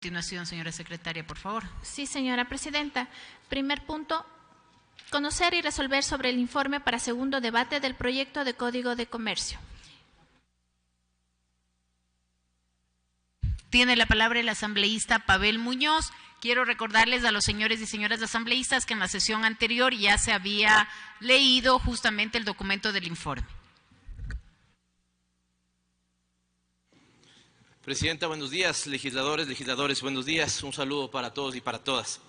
Continuación, señora secretaria, por favor. Sí, señora presidenta. Primer punto, conocer y resolver sobre el informe para segundo debate del proyecto de Código de Comercio. Tiene la palabra el asambleísta Pavel Muñoz. Quiero recordarles a los señores y señoras asambleístas que en la sesión anterior ya se había leído justamente el documento del informe. Presidenta, buenos días. Legisladores, buenos días. Un saludo para todos y para todas.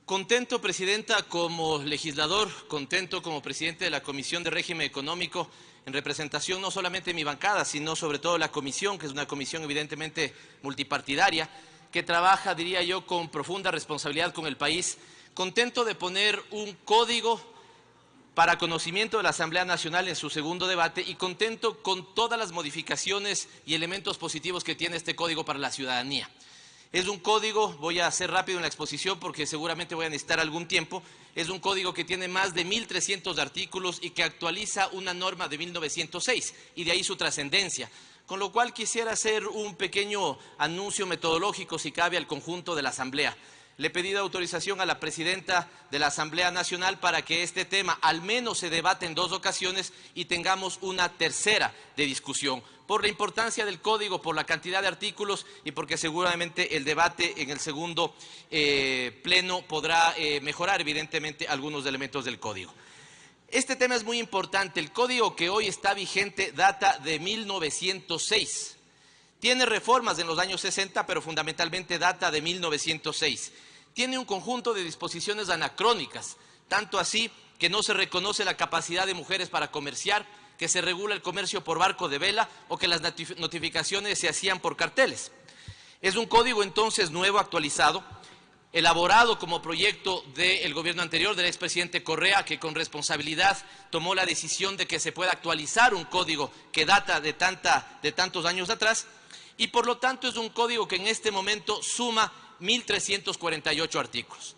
Contento, Presidenta, como legislador, contento como presidente de la Comisión de Régimen Económico, en representación no solamente de mi bancada, sino sobre todo de la comisión, que es una comisión evidentemente multipartidaria, que trabaja, diría yo, con profunda responsabilidad con el país. Contento de poner un código para conocimiento de la Asamblea Nacional en su segundo debate y contento con todas las modificaciones y elementos positivos que tiene este código para la ciudadanía. Es un código, voy a ser rápido en la exposición porque seguramente voy a necesitar algún tiempo, es un código que tiene más de 1.300 artículos y que actualiza una norma de 1906 y de ahí su trascendencia. Con lo cual quisiera hacer un pequeño anuncio metodológico, si cabe, al conjunto de la Asamblea. Le he pedido autorización a la presidenta de la Asamblea Nacional para que este tema al menos se debate en 2 ocasiones y tengamos una tercera de discusión, por la importancia del código, por la cantidad de artículos y porque seguramente el debate en el segundo pleno podrá mejorar evidentemente algunos elementos del código. Este tema es muy importante. El código que hoy está vigente data de 1906. Tiene reformas en los años 60, pero fundamentalmente data de 1906. Tiene un conjunto de disposiciones anacrónicas, tanto así que no se reconoce la capacidad de mujeres para comerciar, que se regula el comercio por barco de vela o que las notificaciones se hacían por carteles. Es un código entonces nuevo, actualizado, elaborado como proyecto del gobierno anterior, del expresidente Correa, que con responsabilidad tomó la decisión de que se pueda actualizar un código que data de tantos años atrás, y por lo tanto es un código que en este momento suma 1.348 artículos.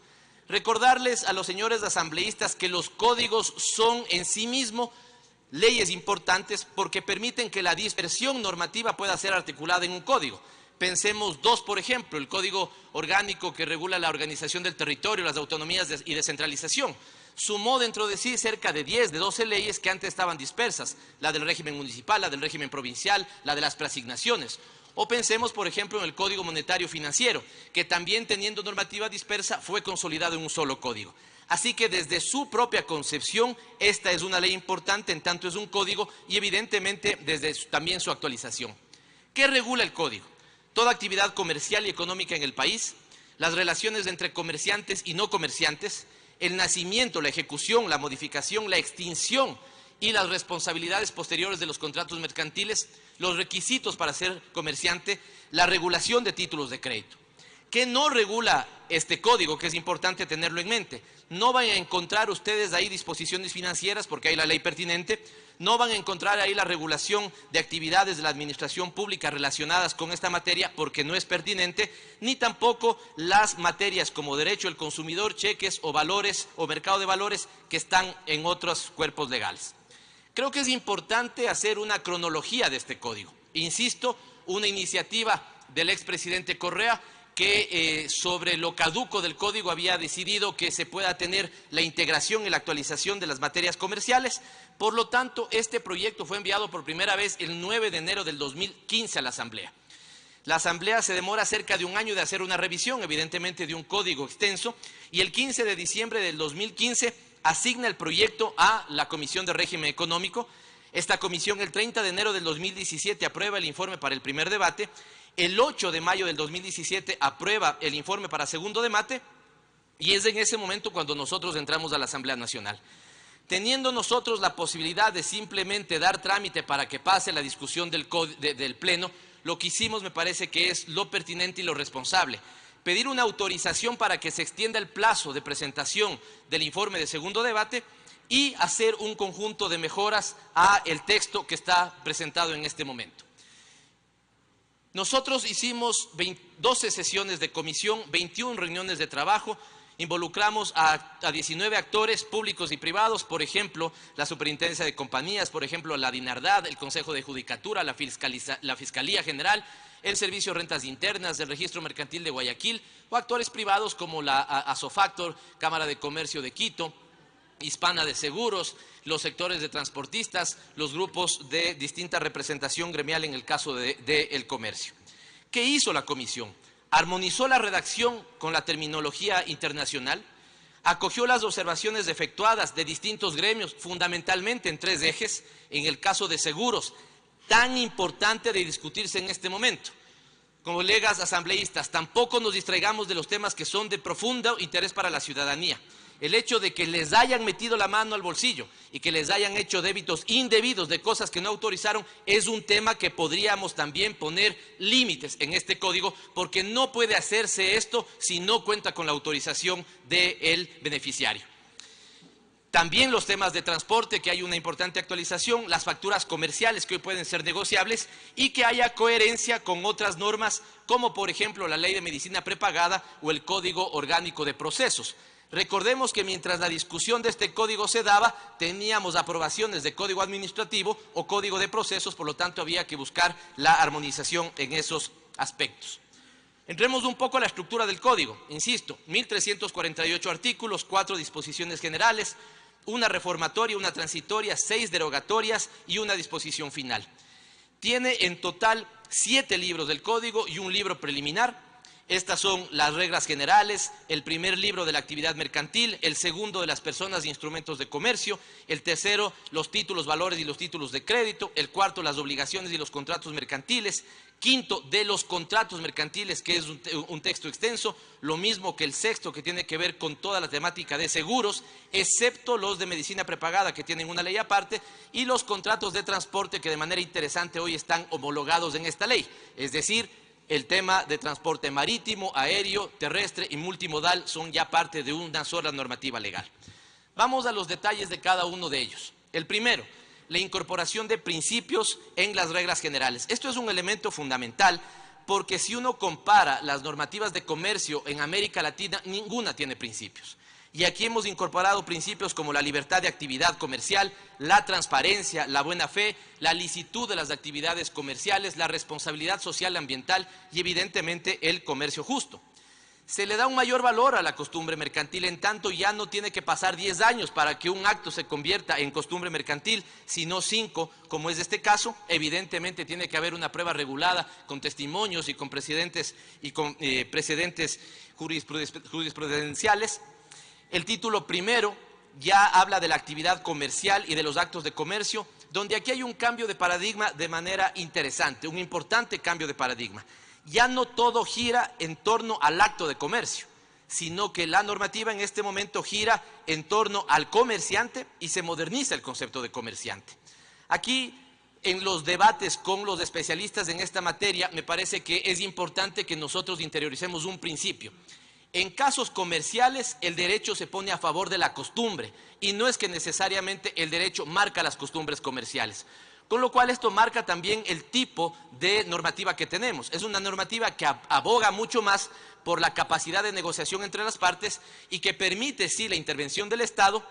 Recordarles a los señores asambleístas que los códigos son en sí mismos leyes importantes porque permiten que la dispersión normativa pueda ser articulada en un código. Pensemos 2, por ejemplo, el Código Orgánico que regula la organización del territorio, las autonomías y descentralización. Sumó dentro de sí cerca de 10, de 12 leyes que antes estaban dispersas, la del régimen municipal, la del régimen provincial, la de las preasignaciones. O pensemos, por ejemplo, en el Código Monetario Financiero, que también teniendo normativa dispersa fue consolidado en un solo código. Así que desde su propia concepción, esta es una ley importante en tanto es un código y evidentemente desde también su actualización. ¿Qué regula el código? Toda actividad comercial y económica en el país, las relaciones entre comerciantes y no comerciantes, el nacimiento, la ejecución, la modificación, la extinción y las responsabilidades posteriores de los contratos mercantiles, los requisitos para ser comerciante, la regulación de títulos de crédito. ¿Qué no regula este código? Que es importante tenerlo en mente. No van a encontrar ustedes ahí disposiciones financieras porque hay la ley pertinente, no van a encontrar ahí la regulación de actividades de la administración pública relacionadas con esta materia porque no es pertinente, ni tampoco las materias como derecho del consumidor, cheques o valores o mercado de valores que están en otros cuerpos legales. Creo que es importante hacer una cronología de este código. Insisto, una iniciativa del expresidente Correa que sobre lo caduco del código había decidido que se pueda tener la integración y la actualización de las materias comerciales. Por lo tanto, este proyecto fue enviado por primera vez el 9 de enero del 2015 a la Asamblea. La Asamblea se demora cerca de un año de hacer una revisión, evidentemente de un código extenso, y el 15 de diciembre del 2015 asigna el proyecto a la Comisión de Régimen Económico. Esta comisión el 30 de enero del 2017 aprueba el informe para el primer debate. El 8 de mayo del 2017 aprueba el informe para segundo debate y es en ese momento cuando nosotros entramos a la Asamblea Nacional. Teniendo nosotros la posibilidad de simplemente dar trámite para que pase la discusión del Pleno, lo que hicimos me parece que es lo pertinente y lo responsable. Pedir una autorización para que se extienda el plazo de presentación del informe de segundo debate y hacer un conjunto de mejoras al texto que está presentado en este momento. Nosotros hicimos 12 sesiones de comisión, 21 reuniones de trabajo Involucramos a 19 actores públicos y privados, por ejemplo, la Superintendencia de Compañías, por ejemplo, la DINARDAD, el Consejo de Judicatura, la Fiscalía General, el Servicio de Rentas Internas, el Registro Mercantil de Guayaquil, o actores privados como la Asofactor, Cámara de Comercio de Quito, Hispana de Seguros, los sectores de transportistas, los grupos de distinta representación gremial en el caso del comercio. ¿Qué hizo la comisión? Armonizó la redacción con la terminología internacional, acogió las observaciones efectuadas de distintos gremios, fundamentalmente en 3 ejes, en el caso de seguros, tan importante de discutirse en este momento. Colegas asambleístas, tampoco nos distraigamos de los temas que son de profundo interés para la ciudadanía. El hecho de que les hayan metido la mano al bolsillo y que les hayan hecho débitos indebidos de cosas que no autorizaron es un tema que podríamos también poner límites en este código, porque no puede hacerse esto si no cuenta con la autorización del beneficiario. También los temas de transporte, que hay una importante actualización, las facturas comerciales que hoy pueden ser negociables y que haya coherencia con otras normas, como por ejemplo la Ley de Medicina Prepagada o el Código Orgánico de Procesos. Recordemos que mientras la discusión de este código se daba, teníamos aprobaciones de código administrativo o código de procesos, por lo tanto había que buscar la armonización en esos aspectos. Entremos un poco a la estructura del código. Insisto, 1.348 artículos, 4 disposiciones generales, una reformatoria, una transitoria, 6 derogatorias y una disposición final. Tiene en total 7 libros del código y un libro preliminar. Estas son las reglas generales, el primer libro de la actividad mercantil, el segundo de las personas e instrumentos de comercio, el tercero los títulos, valores y los títulos de crédito, el cuarto las obligaciones y los contratos mercantiles, quinto de los contratos mercantiles, que es un texto extenso, lo mismo que el sexto, que tiene que ver con toda la temática de seguros, excepto los de medicina prepagada, que tienen una ley aparte, y los contratos de transporte, que de manera interesante hoy están homologados en esta ley, es decir, el tema de transporte marítimo, aéreo, terrestre y multimodal son ya parte de una sola normativa legal. Vamos a los detalles de cada uno de ellos. El primero, la incorporación de principios en las reglas generales. Esto es un elemento fundamental porque si uno compara las normativas de comercio en América Latina, ninguna tiene principios. Y aquí hemos incorporado principios como la libertad de actividad comercial, la transparencia, la buena fe, la licitud de las actividades comerciales, la responsabilidad social ambiental y evidentemente el comercio justo. Se le da un mayor valor a la costumbre mercantil, en tanto ya no tiene que pasar 10 años para que un acto se convierta en costumbre mercantil, sino 5, como es este caso. Evidentemente tiene que haber una prueba regulada con testimonios y con precedentes jurisprudenciales. El título primero ya habla de la actividad comercial y de los actos de comercio, donde aquí hay un cambio de paradigma de manera interesante, un importante cambio de paradigma. Ya no todo gira en torno al acto de comercio, sino que la normativa en este momento gira en torno al comerciante y se moderniza el concepto de comerciante. Aquí, en los debates con los especialistas en esta materia, me parece que es importante que nosotros interioricemos un principio. En casos comerciales, el derecho se pone a favor de la costumbre y no es que necesariamente el derecho marca las costumbres comerciales. Con lo cual esto marca también el tipo de normativa que tenemos. Es una normativa que aboga mucho más por la capacidad de negociación entre las partes y que permite, sí, la intervención del Estado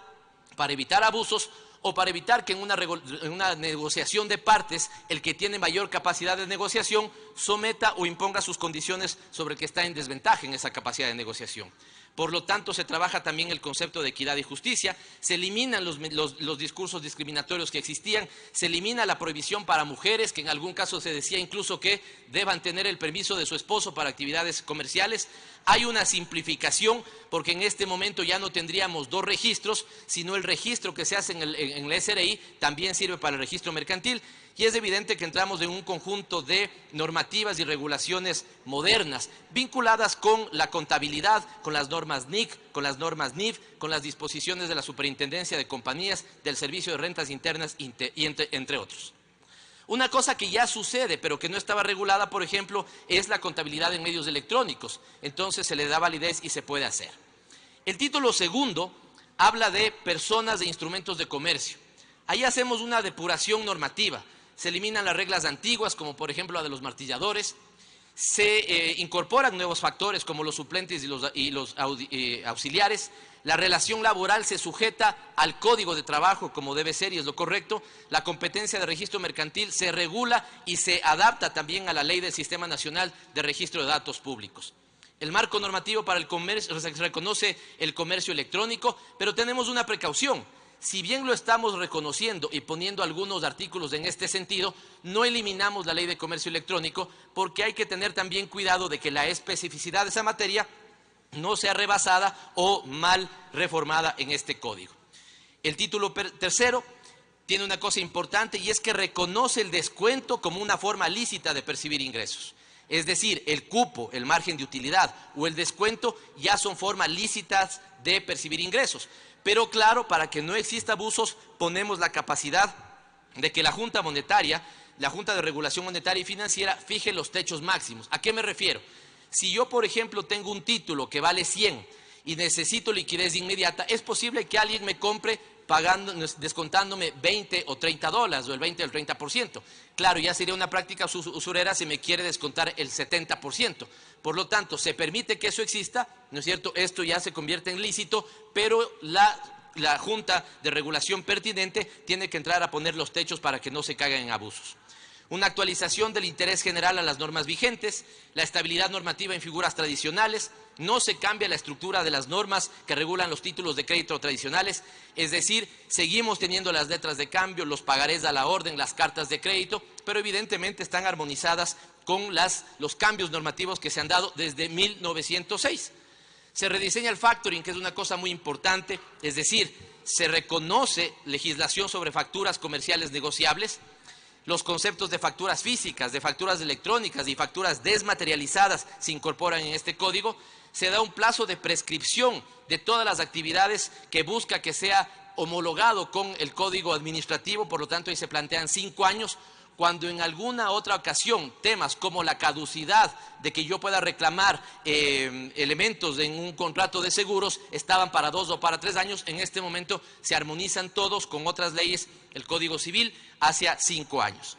para evitar abusos o para evitar que en una negociación de partes el que tiene mayor capacidad de negociación someta o imponga sus condiciones sobre el que está en desventaja en esa capacidad de negociación. Por lo tanto, se trabaja también el concepto de equidad y justicia, se eliminan los discursos discriminatorios que existían, se elimina la prohibición para mujeres, que en algún caso se decía incluso que deban tener el permiso de su esposo para actividades comerciales. Hay una simplificación porque en este momento ya no tendríamos 2 registros, sino el registro que se hace en la SRI también sirve para el registro mercantil. Y es evidente que entramos en un conjunto de normativas y regulaciones modernas, vinculadas con la contabilidad, con las normas NIC, con las normas NIF, con las disposiciones de la Superintendencia de Compañías, del Servicio de Rentas Internas y entre otros. Una cosa que ya sucede, pero que no estaba regulada, por ejemplo, es la contabilidad en medios electrónicos. Entonces se le da validez y se puede hacer. El título segundo habla de personas e instrumentos de comercio. Ahí hacemos una depuración normativa. Se eliminan las reglas antiguas, como por ejemplo la de los martilladores. Se incorporan nuevos factores como los suplentes y los auxiliares. La relación laboral se sujeta al Código de Trabajo como debe ser y es lo correcto. La competencia de registro mercantil se regula y se adapta también a la ley del Sistema Nacional de Registro de Datos Públicos. El marco normativo para el comercio reconoce el comercio electrónico, pero tenemos una precaución. Si bien lo estamos reconociendo y poniendo algunos artículos en este sentido, no eliminamos la ley de comercio electrónico porque hay que tener también cuidado de que la especificidad de esa materia no sea rebasada o mal reformada en este código. El título tercero tiene una cosa importante y es que reconoce el descuento como una forma lícita de percibir ingresos. Es decir, el cupo, el margen de utilidad o el descuento ya son formas lícitas de percibir ingresos. Pero claro, para que no exista abusos, ponemos la capacidad de que la Junta Monetaria, la Junta de Regulación Monetaria y Financiera, fije los techos máximos. ¿A qué me refiero? Si yo, por ejemplo, tengo un título que vale 100 y necesito liquidez inmediata, es posible que alguien me compre descontándome 20 o 30 dólares o el 20 o el 30%. Claro, ya sería una práctica usurera si me quiere descontar el 70%. Por lo tanto, se permite que eso exista, ¿no es cierto? Esto ya se convierte en lícito, pero la Junta de Regulación pertinente tiene que entrar a poner los techos para que no se caigan en abusos. Una actualización del interés general a las normas vigentes, la estabilidad normativa en figuras tradicionales, no se cambia la estructura de las normas que regulan los títulos de crédito tradicionales, es decir, seguimos teniendo las letras de cambio, los pagarés a la orden, las cartas de crédito, pero evidentemente están armonizadas con los cambios normativos que se han dado desde 1906. Se rediseña el factoring, que es una cosa muy importante, es decir, se reconoce legislación sobre facturas comerciales negociables. Los conceptos de facturas físicas, de facturas electrónicas y facturas desmaterializadas se incorporan en este código. Se da un plazo de prescripción de todas las actividades que busca que sea homologado con el código administrativo, por lo tanto ahí se plantean 5 años, cuando en alguna otra ocasión temas como la caducidad de que yo pueda reclamar elementos en un contrato de seguros estaban para 2 o para 3 años, en este momento se armonizan todos con otras leyes, el Código Civil, hacia 5 años.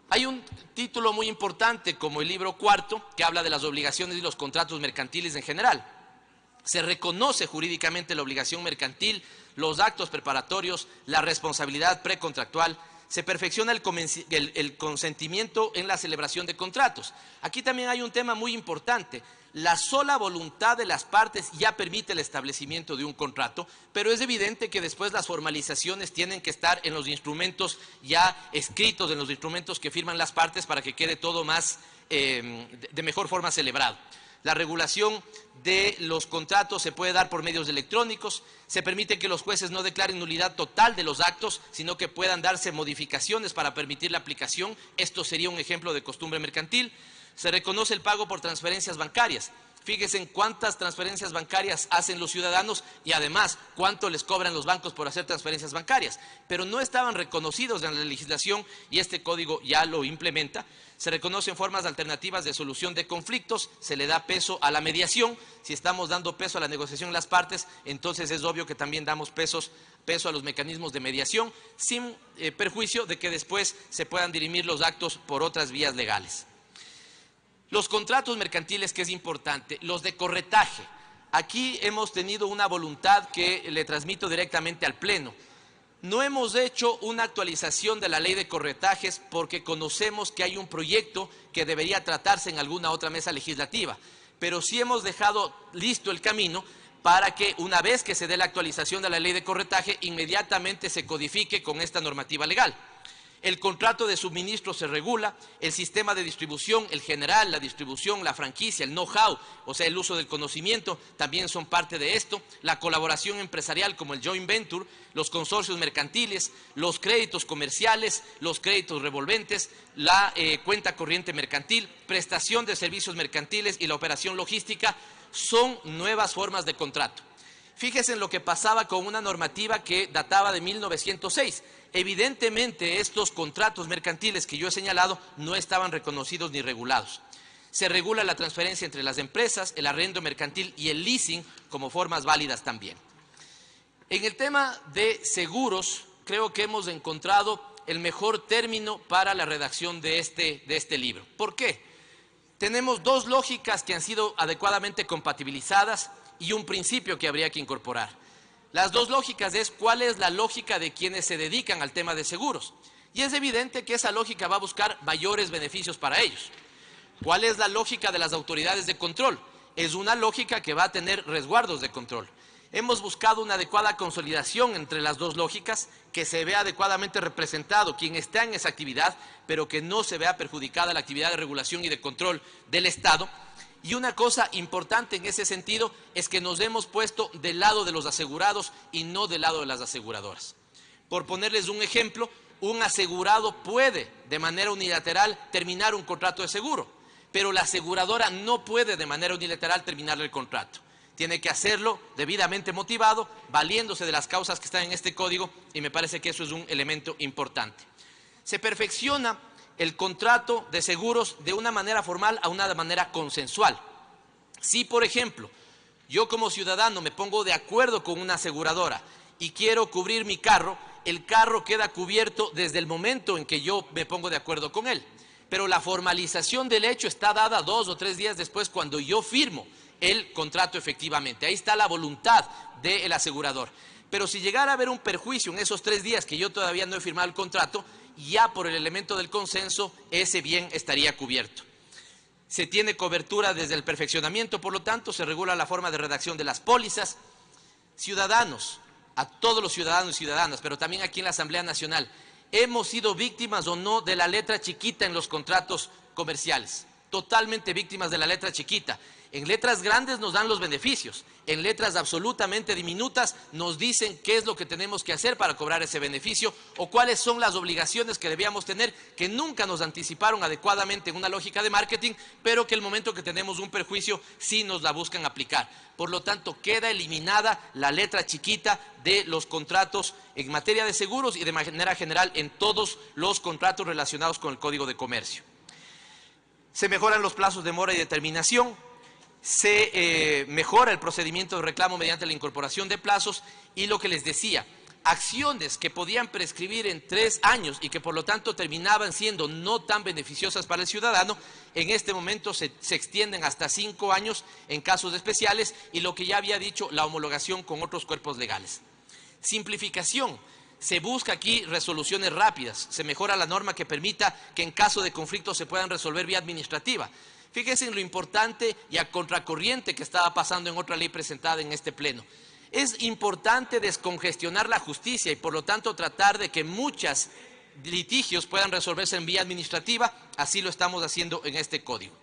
Hay un título muy importante como el libro cuarto que habla de las obligaciones y los contratos mercantiles en general. Se reconoce jurídicamente la obligación mercantil, los actos preparatorios, la responsabilidad precontractual. Se perfecciona el consentimiento en la celebración de contratos. Aquí también hay un tema muy importante. La sola voluntad de las partes ya permite el establecimiento de un contrato, pero es evidente que después las formalizaciones tienen que estar en los instrumentos ya escritos, en los instrumentos que firman las partes para que quede todo más de mejor forma celebrado. La regulación de los contratos se puede dar por medios electrónicos, se permite que los jueces no declaren nulidad total de los actos, sino que puedan darse modificaciones para permitir la aplicación. Esto sería un ejemplo de costumbre mercantil. Se reconoce el pago por transferencias bancarias. Fíjense en cuántas transferencias bancarias hacen los ciudadanos y además cuánto les cobran los bancos por hacer transferencias bancarias. Pero no estaban reconocidos en la legislación y este código ya lo implementa. Se reconocen formas alternativas de solución de conflictos, se le da peso a la mediación. Si estamos dando peso a la negociación en las partes, entonces es obvio que también damos peso a los mecanismos de mediación, sin perjuicio de que después se puedan dirimir los actos por otras vías legales. Los contratos mercantiles, que es importante, los de corretaje. Aquí hemos tenido una voluntad que le transmito directamente al Pleno. No hemos hecho una actualización de la ley de corretajes porque conocemos que hay un proyecto que debería tratarse en alguna otra mesa legislativa, pero sí hemos dejado listo el camino para que una vez que se dé la actualización de la ley de corretaje, inmediatamente se codifique con esta normativa legal. El contrato de suministro se regula, el sistema de distribución, el general, la distribución, la franquicia, el know-how, o sea, el uso del conocimiento, también son parte de esto. La colaboración empresarial como el joint venture, los consorcios mercantiles, los créditos comerciales, los créditos revolventes, la cuenta corriente mercantil, prestación de servicios mercantiles y la operación logística son nuevas formas de contrato. Fíjense en lo que pasaba con una normativa que databa de 1906. Evidentemente, estos contratos mercantiles que yo he señalado no estaban reconocidos ni regulados. Se regula la transferencia entre las empresas, el arrendo mercantil y el leasing como formas válidas también. En el tema de seguros, creo que hemos encontrado el mejor término para la redacción de este libro. ¿Por qué? Tenemos dos lógicas que han sido adecuadamente compatibilizadas y un principio que habría que incorporar. Las dos lógicas es cuál es la lógica de quienes se dedican al tema de seguros. Y es evidente que esa lógica va a buscar mayores beneficios para ellos. ¿Cuál es la lógica de las autoridades de control? Es una lógica que va a tener resguardos de control. Hemos buscado una adecuada consolidación entre las dos lógicas, que se vea adecuadamente representado quien está en esa actividad, pero que no se vea perjudicada la actividad de regulación y de control del Estado. Y una cosa importante en ese sentido es que nos hemos puesto del lado de los asegurados y no del lado de las aseguradoras. Por ponerles un ejemplo, un asegurado puede de manera unilateral terminar un contrato de seguro, pero la aseguradora no puede de manera unilateral terminar el contrato. Tiene que hacerlo debidamente motivado, valiéndose de las causas que están en este código, y me parece que eso es un elemento importante. Se perfecciona el contrato de seguros de una manera formal a una manera consensual. Si, por ejemplo, yo como ciudadano me pongo de acuerdo con una aseguradora y quiero cubrir mi carro, el carro queda cubierto desde el momento en que yo me pongo de acuerdo con él. Pero la formalización del hecho está dada 2 o 3 días después, cuando yo firmo el contrato efectivamente. Ahí está la voluntad del asegurador. Pero si llegara a haber un perjuicio en esos 3 días que yo todavía no he firmado el contrato, ya por el elemento del consenso, ese bien estaría cubierto. Se tiene cobertura desde el perfeccionamiento, por lo tanto, se regula la forma de redacción de las pólizas. Ciudadanos, a todos los ciudadanos y ciudadanas, pero también aquí en la Asamblea Nacional, ¿hemos sido víctimas o no de la letra chiquita en los contratos comerciales? Totalmente víctimas de la letra chiquita. En letras grandes nos dan los beneficios, en letras absolutamente diminutas nos dicen qué es lo que tenemos que hacer para cobrar ese beneficio o cuáles son las obligaciones que debíamos tener, que nunca nos anticiparon adecuadamente en una lógica de marketing, pero que el momento que tenemos un perjuicio sí nos la buscan aplicar. Por lo tanto, queda eliminada la letra chiquita de los contratos en materia de seguros y de manera general en todos los contratos relacionados con el Código de Comercio. Se mejoran los plazos de mora y determinación. Se mejora el procedimiento de reclamo mediante la incorporación de plazos y lo que les decía, acciones que podían prescribir en 3 años y que por lo tanto terminaban siendo no tan beneficiosas para el ciudadano, en este momento se extienden hasta 5 años en casos especiales y lo que ya había dicho, la homologación con otros cuerpos legales. Simplificación. Se busca aquí resoluciones rápidas, se mejora la norma que permita que en caso de conflicto se puedan resolver vía administrativa. Fíjense en lo importante y a contracorriente que estaba pasando en otra ley presentada en este pleno. Es importante descongestionar la justicia y por lo tanto tratar de que muchos litigios puedan resolverse en vía administrativa, así lo estamos haciendo en este código.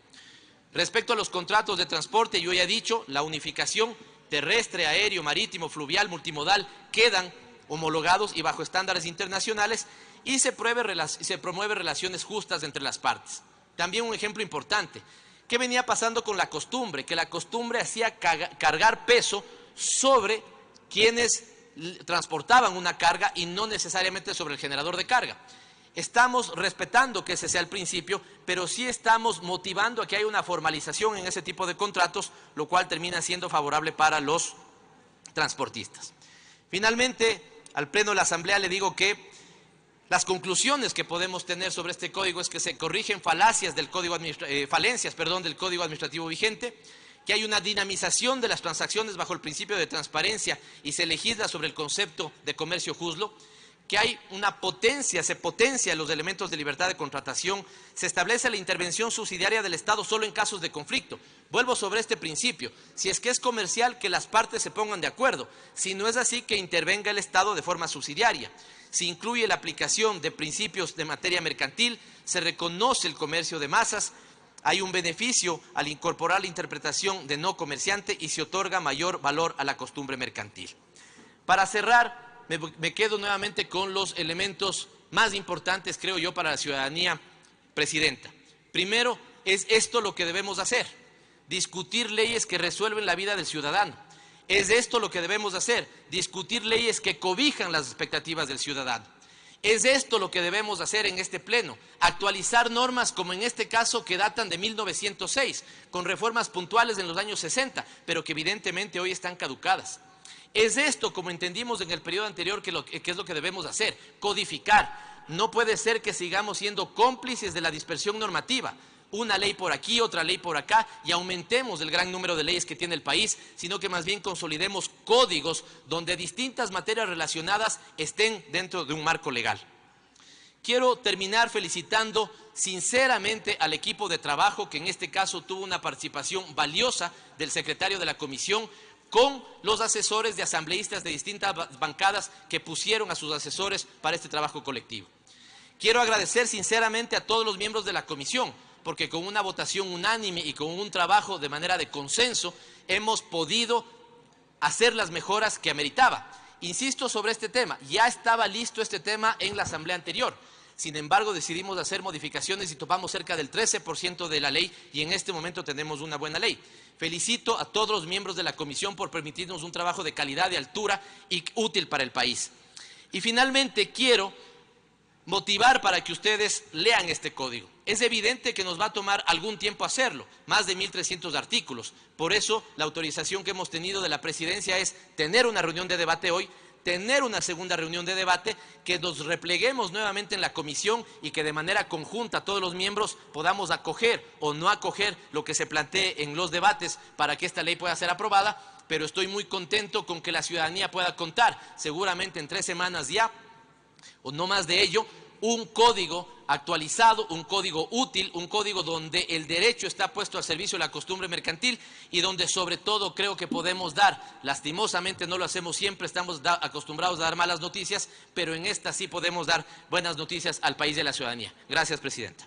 Respecto a los contratos de transporte, yo ya he dicho, la unificación terrestre, aéreo, marítimo, fluvial, multimodal, quedan homologados y bajo estándares internacionales y se promueve relaciones justas entre las partes. También un ejemplo importante, ¿qué venía pasando con la costumbre? Que la costumbre hacía cargar peso sobre quienes transportaban una carga y no necesariamente sobre el generador de carga. Estamos respetando que ese sea el principio, pero sí estamos motivando a que haya una formalización en ese tipo de contratos, lo cual termina siendo favorable para los transportistas. Finalmente, al Pleno de la Asamblea le digo que las conclusiones que podemos tener sobre este código es que se corrigen falencias del Código Administrativo vigente, que hay una dinamización de las transacciones bajo el principio de transparencia y se legisla sobre el concepto de comercio justo, que hay una potencia, se potencia los elementos de libertad de contratación, se establece la intervención subsidiaria del Estado solo en casos de conflicto. Vuelvo sobre este principio, si es que es comercial, que las partes se pongan de acuerdo, si no es así, que intervenga el Estado de forma subsidiaria. Se incluye la aplicación de principios de materia mercantil, se reconoce el comercio de masas, hay un beneficio al incorporar la interpretación de no comerciante y se otorga mayor valor a la costumbre mercantil. Para cerrar, me quedo nuevamente con los elementos más importantes, creo yo, para la ciudadanía, Presidenta. Primero, es esto lo que debemos hacer, discutir leyes que resuelven la vida del ciudadano. Es esto lo que debemos hacer, discutir leyes que cobijan las expectativas del ciudadano. Es esto lo que debemos hacer en este pleno, actualizar normas como en este caso que datan de 1906, con reformas puntuales en los años 60, pero que evidentemente hoy están caducadas. Es esto, como entendimos en el periodo anterior, que es lo que debemos hacer, codificar. No puede ser que sigamos siendo cómplices de la dispersión normativa. una ley por aquí, otra ley por acá, y aumentemos el gran número de leyes que tiene el país, sino que más bien consolidemos códigos donde distintas materias relacionadas estén dentro de un marco legal. Quiero terminar felicitando sinceramente al equipo de trabajo que en este caso tuvo una participación valiosa del secretario de la comisión con los asesores de asambleístas de distintas bancadas que pusieron a sus asesores para este trabajo colectivo. Quiero agradecer sinceramente a todos los miembros de la comisión, porque con una votación unánime y con un trabajo de manera de consenso hemos podido hacer las mejoras que ameritaba. Insisto sobre este tema, ya estaba listo este tema en la asamblea anterior. Sin embargo, decidimos hacer modificaciones y topamos cerca del 13% de la ley y en este momento tenemos una buena ley. Felicito a todos los miembros de la comisión por permitirnos un trabajo de calidad, de altura y útil para el país. Y finalmente quiero motivar para que ustedes lean este código. Es evidente que nos va a tomar algún tiempo hacerlo, más de 1.300 artículos. Por eso la autorización que hemos tenido de la presidencia es tener una reunión de debate hoy, tener una segunda reunión de debate, que nos repleguemos nuevamente en la comisión y que de manera conjunta todos los miembros podamos acoger o no acoger lo que se plantee en los debates para que esta ley pueda ser aprobada, pero estoy muy contento con que la ciudadanía pueda contar, seguramente en 3 semanas ya, o no más de ello, un código actualizado, un código útil, un código donde el derecho está puesto al servicio de la costumbre mercantil y donde sobre todo creo que podemos dar, lastimosamente no lo hacemos siempre, estamos acostumbrados a dar malas noticias, pero en esta sí podemos dar buenas noticias al país y a la ciudadanía. Gracias, Presidenta.